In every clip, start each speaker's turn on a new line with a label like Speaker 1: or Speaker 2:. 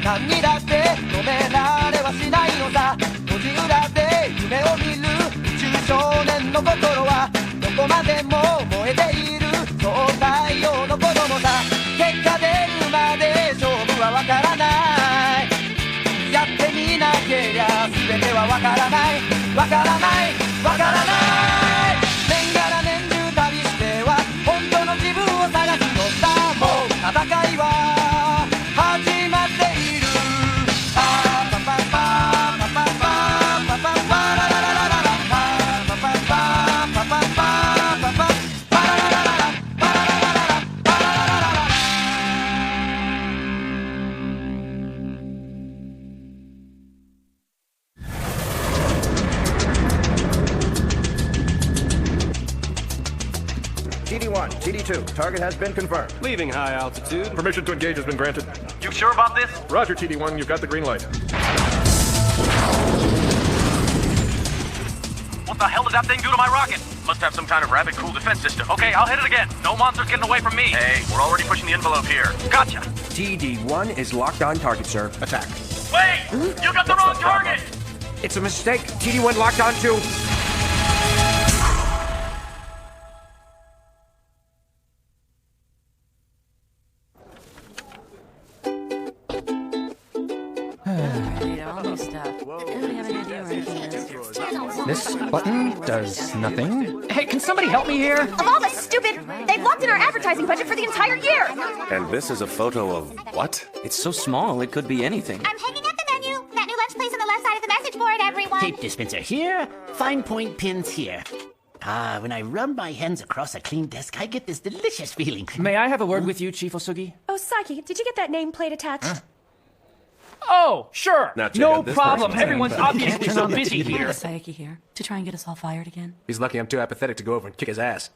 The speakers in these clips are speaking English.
Speaker 1: 何にだって止められはしないのさ路地裏で夢を見る宇宙少年の心はどこまでも燃えているそう太陽の子供さ結果出るまで勝負はわからないやってみなけりゃ全てはわからないわからないわからない年がら年中旅しては本当の自分を探すのさもう戦いは始まっているパーパパパパパパパパパララララララパパパパパパパパパパラララララパラララララパラララララ
Speaker 2: TD1, TD2, target has been confirmed.
Speaker 3: Leaving high altitude.
Speaker 4: Permission to engage has been granted.
Speaker 5: You sure about this?
Speaker 4: Roger, TD1, you've got the green light.
Speaker 5: What the hell did that thing do to my rocket? Must have some kind of rapid cool defense system. Okay, I'll hit it again. No monster's getting away from me. Hey, we're already pushing the envelope here. Gotcha.
Speaker 2: TD1 is locked on target, sir. Attack.
Speaker 5: Wait! You got the wrong target!
Speaker 2: It's a mistake. TD1 locked on to...
Speaker 6: This button does nothing. Hey, can somebody help me here?
Speaker 7: Of all the stupid... They've locked in our advertising budget for the entire year!
Speaker 3: And this is a photo of what?
Speaker 8: It's so small, it could be anything.
Speaker 7: I'm hanging up the menu. That new lunch place on the left side of the message board, everyone.
Speaker 9: Tape dispenser here, fine point pins here. Ah, when I rub my hands across a clean desk, I get this delicious feeling.
Speaker 6: May I have a word with you, Chief Osugi?
Speaker 7: Oh, Saki, did you get that nameplate attached?
Speaker 6: Oh, sure.
Speaker 3: Now check
Speaker 6: No
Speaker 3: out this
Speaker 6: problem.
Speaker 3: person.
Speaker 6: Everyone's obviously so busy here.
Speaker 10: Sayaki here to try and get us all fired again.
Speaker 3: He's lucky I'm too apathetic to go over and kick his ass.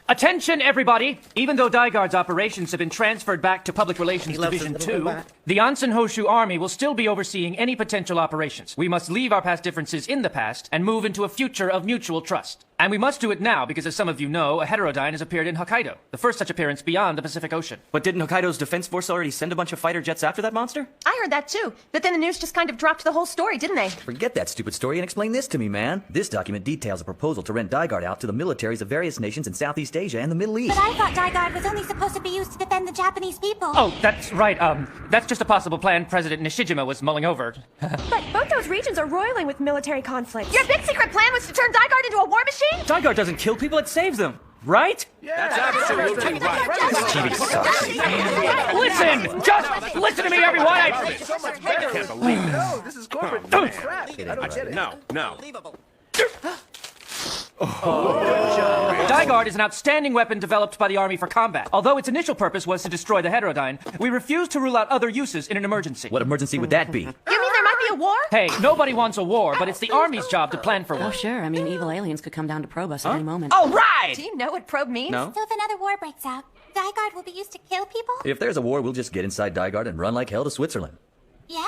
Speaker 6: Attention, everybody! Even though Daigard's operations have been transferred back to Public Relations Division 2, the Ansen Hoshu Army will still be overseeing any potential operations. We must leave our past differences in the past and move into a future of mutual trust. And we must do it now because, as some of you know, a heterodyne has appeared in Hokkaido, the first such appearance beyond the Pacific Ocean.
Speaker 8: But didn't Hokkaido's defense force already send a bunch of fighter jets after that monster?
Speaker 7: I heard that too, but then the news just kind of dropped the whole story, didn't they?
Speaker 11: Forget that stupid story and explain this to me, man. This document details a proposal to rent Daigard out to the militaries of various nations in Southeast Asia and the Middle East.
Speaker 7: But I thought Daigard was only supposed to be used to defend the Japanese people.
Speaker 6: Oh, that's right. That's just a possible plan President Nishijima was mulling over.
Speaker 7: But both those regions are roiling with military conflict. Your big secret plan was to turn Daigard into a war machine?
Speaker 8: Daigard doesn't kill people, it saves them. Right?
Speaker 3: That's absolutely right.
Speaker 6: Listen! Just listen to me, everyone!
Speaker 3: I can't believe this. No, this is corporate crap. I don't get it. No.
Speaker 6: Daigard is an outstanding weapon developed by the Army for combat. Although its initial purpose was to destroy the heterodyne, we refuse to rule out other uses in an emergency.
Speaker 11: What emergency would that be?
Speaker 7: You mean there might be a war?
Speaker 6: Hey, nobody wants a war, but it's the Army's job to plan for
Speaker 10: Oh,
Speaker 6: one.
Speaker 10: sure. I mean, evil aliens could come down to probe us at any moment.
Speaker 6: All right!
Speaker 7: Do you know what probe means?
Speaker 8: No?
Speaker 7: So if another war breaks out, Daigard will be used to kill people?
Speaker 11: If there's a war, we'll just get inside Daigard and run like hell to Switzerland.
Speaker 7: Yeah?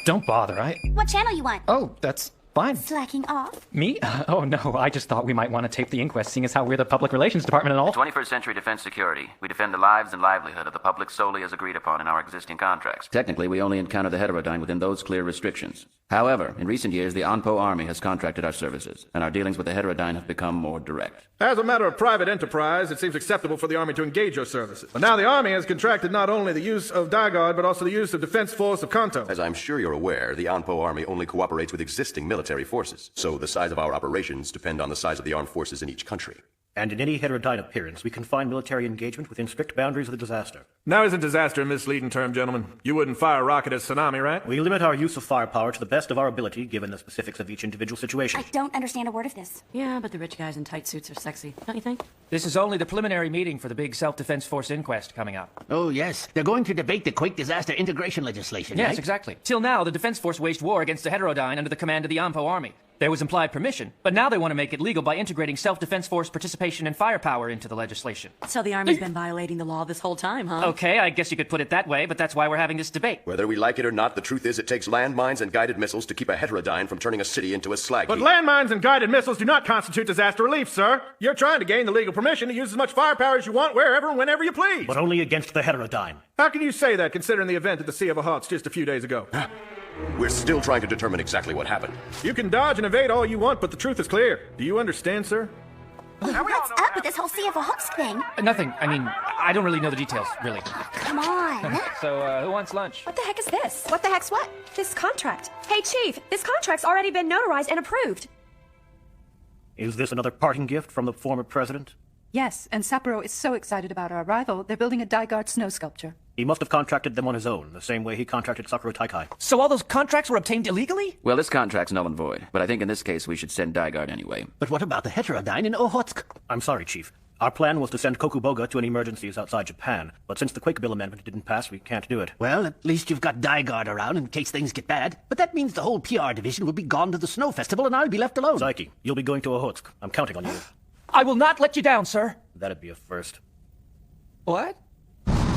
Speaker 6: Don't bother,
Speaker 7: What channel you want?
Speaker 6: Oh, that's fine.
Speaker 7: Slacking off?
Speaker 6: Me? Oh, no, I just thought we might want to tape the inquest, seeing as how we're the Public Relations Department and all.
Speaker 12: 21st Century Defense Security. We defend the lives and livelihood of the public solely as agreed upon in our existing contracts. Technically, we only encounter the heterodyne within those clear restrictions. However, in recent years, the Anpo Army has contracted our services, and our dealings with the heterodyne have become more direct.
Speaker 4: As a matter of private enterprise, it seems acceptable for the Army to engage your services. But now the Army has contracted not only the use of Daigard, but also the use of Defense Force of Kanto.
Speaker 13: As I'm sure you're aware, the Anpo Army only cooperates with existing military forces, so the size of our operations depend on the size of the armed forces in each country.
Speaker 14: And in any heterodyne appearance, we confine military engagement within strict boundaries of the disaster.
Speaker 4: Now isn't disaster a misleading term, gentlemen? You wouldn't fire a rocket at tsunami, right?
Speaker 14: We limit our use of firepower to the best of our ability, given the specifics of each individual situation.
Speaker 7: I don't understand a word of this.
Speaker 10: Yeah, but the rich guys in tight suits are sexy, don't you think?
Speaker 6: This is only the preliminary meeting for the big Self-Defense Force inquest coming up.
Speaker 9: Oh, yes. They're going to debate the Quake Disaster Integration legislation,
Speaker 6: Yes,
Speaker 9: right?
Speaker 6: exactly. Till now, the Defense Force waged war against the heterodyne under the command of the Anpo Army. There was implied permission, but now they want to make it legal by integrating self-defense force participation and firepower into the legislation.
Speaker 10: So the Army's been violating the law this whole time, huh?
Speaker 6: Okay, I guess you could put it that way, but that's why we're having this debate.
Speaker 13: Whether we like it or not, the truth is it takes landmines and guided missiles to keep a heterodyne from turning a city into a slag
Speaker 4: But
Speaker 13: heap.
Speaker 4: landmines and guided missiles do not constitute disaster relief, sir. You're trying to gain the legal permission to use as much firepower as you want wherever and whenever you please.
Speaker 14: But only against the heterodyne.
Speaker 4: How can you say that, considering the event at the Sea of Hearts just a few days ago?
Speaker 13: We're still trying to determine exactly what happened.
Speaker 4: You can dodge and evade all you want, but the truth is clear. Do you understand, sir?
Speaker 15: What's up with this whole Sea of Hawks thing?
Speaker 6: Nothing. I mean, I don't really know the details, really.
Speaker 15: Come on.
Speaker 6: So, who wants lunch?
Speaker 7: What the heck is this? What the heck's what? This contract. Hey, Chief, this contract's already been notarized and approved.
Speaker 14: Is this another parting gift from the former president?
Speaker 16: Yes, and Sapporo is so excited about our arrival, they're building a Daigard snow sculpture.
Speaker 14: He must have contracted them on his own, the same way he contracted Sakura Taikai.
Speaker 6: So all those contracts were obtained illegally?
Speaker 12: Well, this contract's null and void, but I think in this case we should send Daigard anyway.
Speaker 9: But what about the heterodyne in Ohotsk?
Speaker 14: I'm sorry, Chief. Our plan was to send Kokuboga to any emergencies outside Japan, but since the Quake Bill amendment didn't pass, we can't do it.
Speaker 9: Well, at least you've got Daigard around in case things get bad. But that means the whole PR division will be gone to the snow festival and I'll be left alone.
Speaker 14: Psyche, you'll be going to Ohotsk. I'm counting on you.
Speaker 6: I will not let you down, sir.
Speaker 14: That'd be a first.
Speaker 6: What?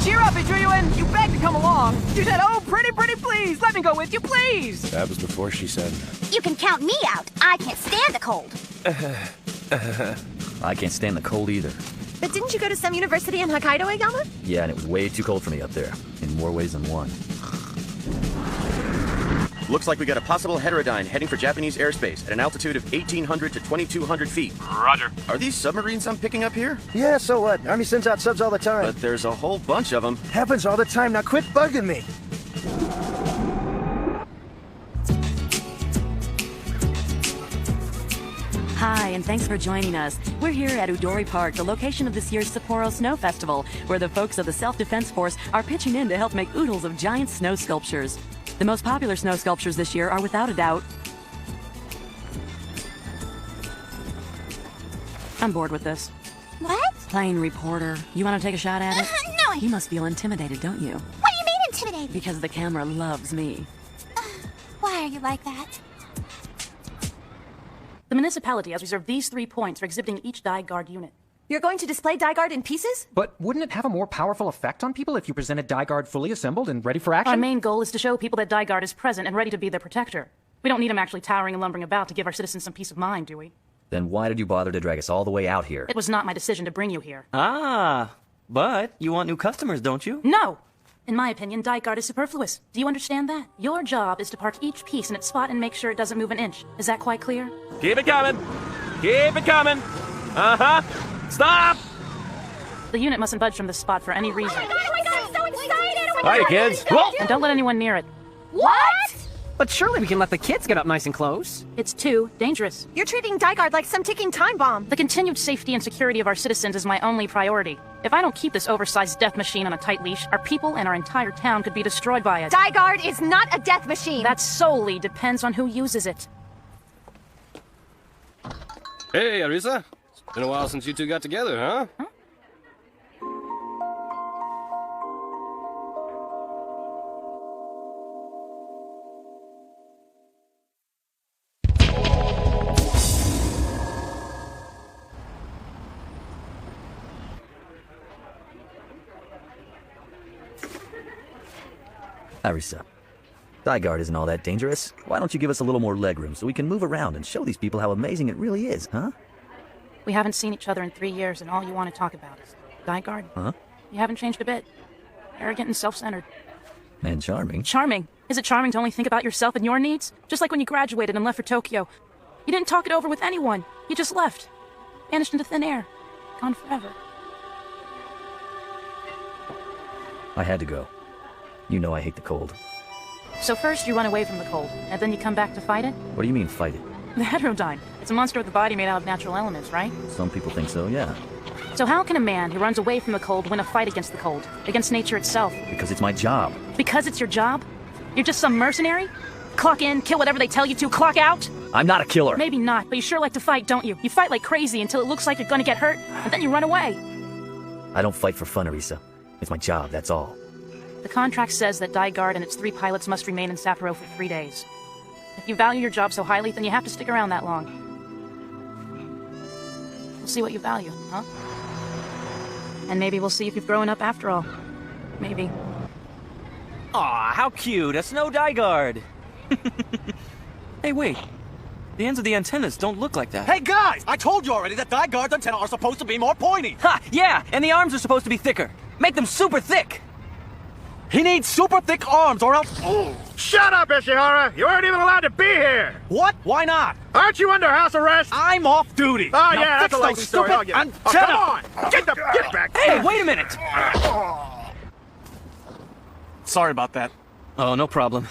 Speaker 1: Cheer up, Adrian! You begged to come along! You said, oh, pretty please! Let me go with you, please!
Speaker 17: That was before she said...
Speaker 15: You can count me out. I can't stand the cold.
Speaker 11: I can't stand the cold either.
Speaker 7: But didn't you go to some university in Hokkaido, Ayama?
Speaker 11: Yeah, and it was way too cold for me up there. In more ways than one.
Speaker 8: Looks like we got a possible heterodyne heading for Japanese airspace at an altitude of 1,800 to 2,200 feet.
Speaker 5: Roger.
Speaker 8: Are these submarines I'm picking up here?
Speaker 3: Yeah, so what? Army sends out subs all the time.
Speaker 8: But there's a whole bunch of them.
Speaker 3: Happens all the time. Now quit bugging me.
Speaker 10: Hi, and thanks for joining us. We're here at Udori Park, the location of this year's Sapporo Snow Festival, where the folks of the Self-Defense Force are pitching in to help make oodles of giant snow sculptures. The most popular snow sculptures this year are, without a doubt... I'm bored with this.
Speaker 15: What?
Speaker 10: Playing reporter. You want to take a shot at it?
Speaker 15: No,
Speaker 10: You must feel intimidated, don't you?
Speaker 15: What do you mean intimidated?
Speaker 10: Because the camera loves me.
Speaker 15: Why are you like that?
Speaker 18: The municipality has reserved these 3 points for exhibiting each Daigard unit.
Speaker 7: You're going to display Daigard in pieces?
Speaker 19: But wouldn't it have a more powerful effect on people if you presented Daigard fully assembled and ready for action?
Speaker 18: Our main goal is to show people that Daigard is present and ready to be their protector. We don't need him actually towering and lumbering about to give our citizens some peace of mind, do we?
Speaker 11: Then why did you bother to drag us all the way out here?
Speaker 18: It was not my decision to bring you here.
Speaker 8: Ah, but you want new customers, don't you?
Speaker 18: No! In my opinion, Daigard is superfluous. Do you understand that? Your job is to park each piece in its spot and make sure it doesn't move an inch. Is that quite clear?
Speaker 5: Keep it coming. Keep it coming. Uh-huh. Stop!
Speaker 18: The unit mustn't budge from this spot for any reason.
Speaker 15: Oh my god, I'm so excited! Oh my
Speaker 5: Hiya, kids.
Speaker 18: And don't let anyone near it.
Speaker 15: What?
Speaker 1: But surely we can let the kids get up nice and close.
Speaker 18: It's too dangerous.
Speaker 7: You're treating Daigard like some ticking time bomb.
Speaker 18: The continued safety and security of our citizens is my only priority. If I don't keep this oversized death machine on a tight leash, our people and our entire town could be destroyed by it.
Speaker 7: Daigard is not a death machine.
Speaker 18: That solely depends on who uses it.
Speaker 17: Hey, Arisa. It's been a while since you two got together, huh?
Speaker 11: Arisa, Daigard isn't all that dangerous. Why don't you give us a little more legroom so we can move around and show these people how amazing it really is, huh?
Speaker 18: We haven't seen each other in 3 years, and all you want to talk about is Daigard.
Speaker 11: Huh?
Speaker 18: You haven't changed a bit. Arrogant and self-centered.
Speaker 11: And charming.
Speaker 18: Charming? Is it charming to only think about yourself and your needs? Just like when you graduated and left for Tokyo. You didn't talk it over with anyone. You just left. Vanished into thin air. Gone forever.
Speaker 11: I had to go. You know I hate the cold.
Speaker 18: So first you run away from the cold, and then you come back to fight it?
Speaker 11: What do you mean, fight it?
Speaker 18: The heterodyne. It's a monster with a body made out of natural elements, right?
Speaker 11: Some people think so, yeah.
Speaker 18: So how can a man who runs away from the cold win a fight against the cold? Against nature itself?
Speaker 11: Because it's my job.
Speaker 18: Because it's your job? You're just some mercenary? Clock in, kill whatever they tell you to, clock out?
Speaker 11: I'm not a killer.
Speaker 18: Maybe not, but you sure like to fight, don't you? You fight like crazy until it looks like you're gonna get hurt, and then you run away.
Speaker 11: I don't fight for fun, Arisa. It's my job, that's all.
Speaker 18: The contract says that Daigard and its 3 pilots must remain in Sapporo for 3 days. If you value your job so highly, then you have to stick around that long. We'll see what you value, huh? And maybe we'll see if you've grown up after all. Maybe.
Speaker 20: Aw, how cute, a snow Dygard. Hey, wait. The ends of the antennas don't look like that.
Speaker 1: Hey guys, I told you already that Dygard's antennae are supposed to be more pointy.
Speaker 20: Ha! Yeah, and the arms are supposed to be thicker. Make them super thick.
Speaker 1: He needs super thick arms or else...
Speaker 4: Oh. Shut up, Ishihara! You aren't even allowed to be here!
Speaker 1: What? Why not?
Speaker 4: Aren't you under house arrest?
Speaker 1: I'm off duty.
Speaker 4: Oh,
Speaker 1: now
Speaker 4: yeah, that's a likely story. I'll get it. Oh, come on! Get back!
Speaker 20: Hey, wait a minute!
Speaker 17: Sorry about that.
Speaker 20: Oh, no problem.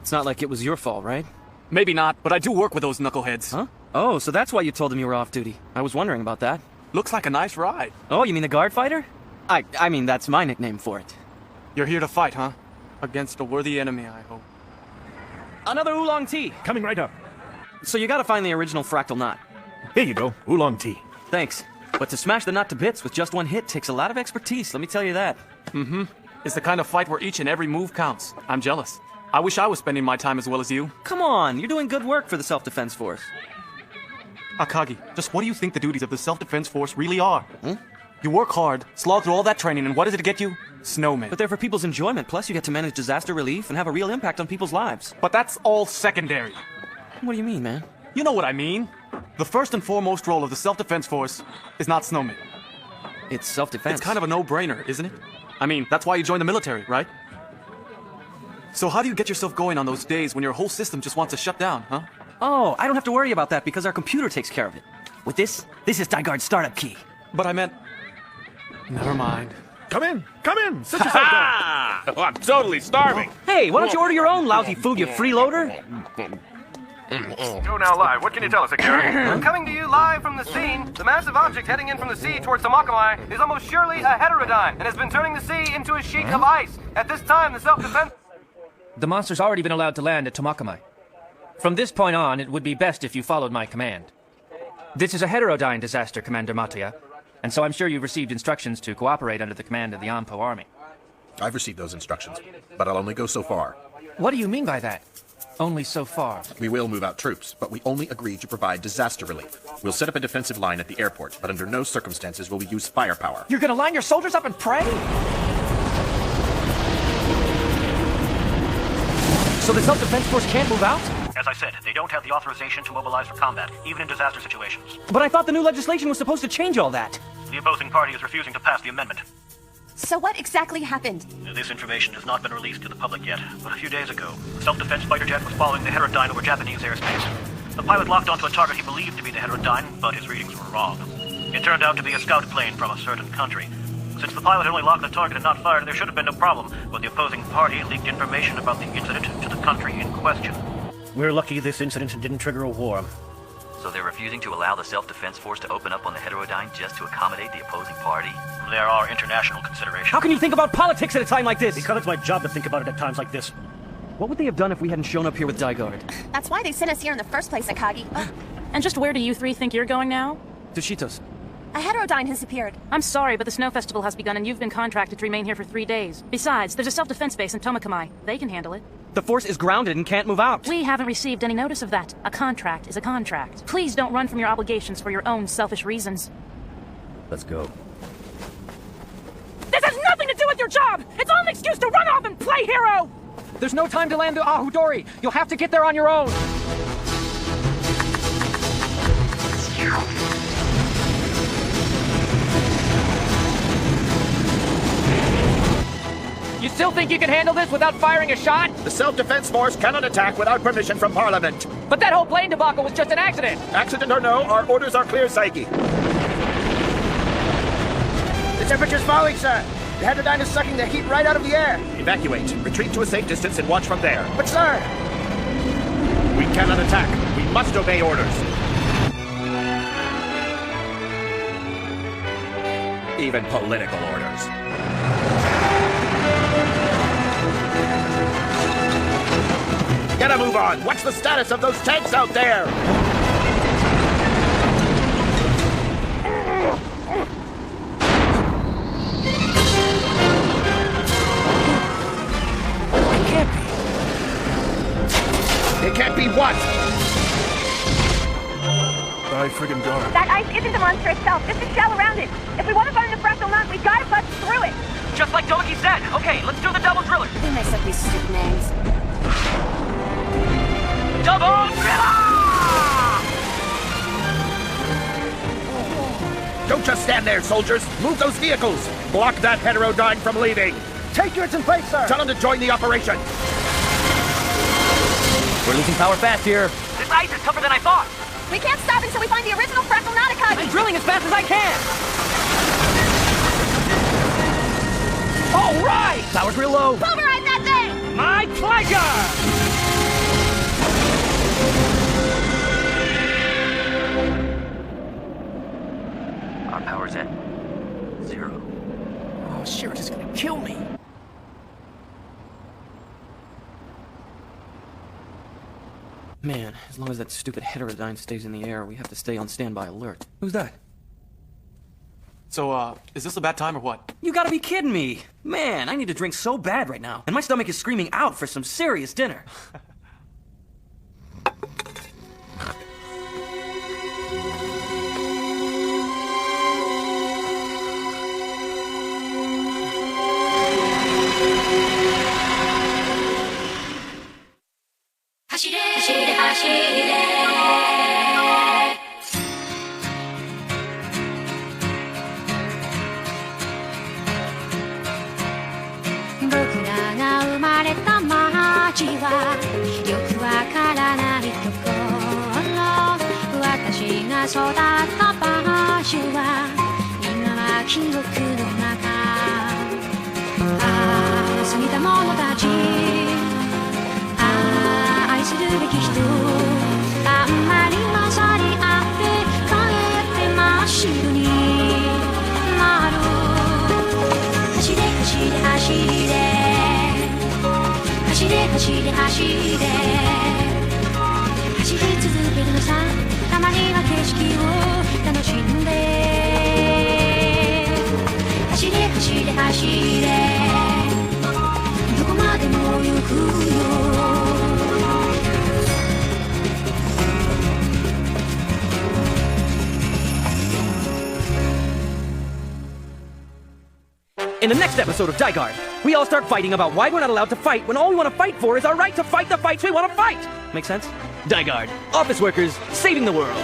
Speaker 20: It's not like it was your fault, right?
Speaker 17: Maybe not, but I do work with those knuckleheads.
Speaker 20: Huh? Oh, so that's why you told them you were off duty. I was wondering about that.
Speaker 17: Looks like a nice ride.
Speaker 20: Oh, you mean the guard fighter? I mean, that's my nickname for it.
Speaker 17: You're here to fight, huh? Against a worthy enemy, I hope.
Speaker 20: Another oolong tea.
Speaker 4: Coming right up.
Speaker 20: So you gotta find the original fractal knot.
Speaker 4: Here you go, oolong tea.
Speaker 20: Thanks. But to smash the knot to bits with just one hit takes a lot of expertise, let me tell you that.
Speaker 17: Mm-hmm. It's the kind of fight where each and every move counts. I'm jealous. I wish I was spending my time as well as you.
Speaker 20: Come on, you're doing good work for the Self-Defense Force.
Speaker 17: Akagi, just what do you think the duties of the Self-Defense Force really are?
Speaker 20: Hmm?
Speaker 17: You work hard, slog through all that training, and what does it get you? Snowmen.
Speaker 20: But they're for people's enjoyment, plus you get to manage disaster relief and have a real impact on people's lives.
Speaker 17: But that's all secondary.
Speaker 20: What do you mean, man?
Speaker 17: You know what I mean. The first and foremost role of the Self-Defense Force is not snowmen.
Speaker 20: It's self-defense.
Speaker 17: It's kind of a no-brainer, isn't it? I mean, that's why you joined the military, right? So how do you get yourself going on those days when your whole system just wants to shut down, huh?
Speaker 20: Oh, I don't have to worry about that because our computer takes care of it. With this is Dygard's startup key.
Speaker 17: But I meant... Never mind.
Speaker 4: Come in! Sit yourself down!
Speaker 5: Oh, I'm totally starving.
Speaker 20: Hey, why don't you order your own lousy food, you freeloader?
Speaker 5: Go now live. What can you tell us, Akira?
Speaker 1: Coming to you live from the scene, the massive object heading in from the sea towards Tomakamai is almost surely a heterodyne and has been turning the sea into a sheet of ice. At this time, the self-defense...
Speaker 6: The monster's already been allowed to land at Tomakamai. From this point on, it would be best if you followed my command. This is a heterodyne disaster, Commander Matsuya, and so I'm sure you've received instructions to cooperate under the command of the Anpo Army.
Speaker 21: I've received those instructions, but I'll only go so far.
Speaker 6: What do you mean by that? Only so far.
Speaker 21: We will move out troops, but we only agreed to provide disaster relief. We'll set up a defensive line at the airport, but under no circumstances will we use firepower.
Speaker 6: You're gonna line your soldiers up and pray? So the Self-Defense Force can't move out?
Speaker 5: As I said, they don't have the authorization to mobilize for combat, even in disaster situations.
Speaker 20: But I thought the new legislation was supposed to change all that.
Speaker 5: The opposing party is refusing to pass the amendment.
Speaker 7: So what exactly happened?
Speaker 5: This information has not been released to the public yet, but a few days ago, a self-defense fighter jet was following the Heterodyne over Japanese airspace. The pilot locked onto a target he believed to be the Heterodyne, but his readings were wrong. It turned out to be a scout plane from a certain country. Since the pilot only locked the target and not fired, there should have been no problem, but the opposing party leaked information about the incident to the country in question.
Speaker 14: We're lucky this incident didn't trigger a war.
Speaker 11: So they're refusing to allow the Self-Defense Force to open up on the Heterodyne just to accommodate the opposing party?
Speaker 5: There are international considerations.
Speaker 20: How can you think about politics at a time like this?
Speaker 14: Because it's my job to think about it at times like this.
Speaker 20: What would they have done if we hadn't shown up here with Dygard?
Speaker 7: That's why they sent us here in the first place, Akagi.
Speaker 18: And just where do you three think you're going now?
Speaker 20: To Shitos.
Speaker 7: A Heterodyne has appeared.
Speaker 18: I'm sorry, but the Snow Festival has begun and you've been contracted to remain here for 3 days. Besides, there's a self-defense base in Tomakamai. They can handle it.
Speaker 20: The force is grounded and can't move out.
Speaker 18: We haven't received any notice of that. A contract is a contract. Please don't run from your obligations for your own selfish reasons.
Speaker 11: Let's go.
Speaker 18: This has nothing to do with your job! It's all an excuse to run off and play hero!
Speaker 19: There's no time to land the Ahudori. You'll have to get there on your own.
Speaker 6: You still think you can handle this without firing a shot?
Speaker 21: The Self-Defense Force cannot attack without permission from Parliament.
Speaker 6: But that whole plane debacle was just an accident.
Speaker 21: Accident or no, our orders are clear, Saiki.
Speaker 1: The temperature's falling, sir. The Heterodyne is sucking the heat right out of the air.
Speaker 21: Evacuate. Retreat to a safe distance and watch from there.
Speaker 1: But, sir...
Speaker 21: We cannot attack. We must obey orders. Even political orders. Get a move on! What's the status of those tanks out there? It can't be
Speaker 4: friggin' guard.
Speaker 7: That ice isn't the monster itself, just a shell around it. If we want to find the fractal knot, we've got to bust through it.
Speaker 6: Just like Doki said. Okay, let's do the double driller.
Speaker 7: Who makes up these stupid names?
Speaker 6: Double driller!
Speaker 21: Don't just stand there, soldiers. Move those vehicles. Block that Heterodyne from leaving.
Speaker 1: Take yours in place, sir.
Speaker 21: Tell him to join the operation.
Speaker 1: We're losing power fast here.
Speaker 6: This ice is tougher than I thought.
Speaker 7: We can't stop until we find the original fractal knot.
Speaker 6: I'm drilling as fast as I can.
Speaker 1: All right! Power's real low.
Speaker 7: Pulverize that thing!
Speaker 6: My pleasure!
Speaker 12: Our power's at 0.
Speaker 1: Oh, Sheriff is gonna kill me.
Speaker 20: Man, as long as that stupid Heterodyne stays in the air, we have to stay on standby alert. Who's that?
Speaker 17: So, is this a bad time or what?
Speaker 20: You gotta be kidding me! Man, I need a drink so bad right now, and my stomach is screaming out for some serious dinner. In the next episode of Dygard, we all start fighting about why we're not allowed to fight when all we want to fight for is our right to fight the fights we want to fight. Make sense? Dygard, office workers saving the world.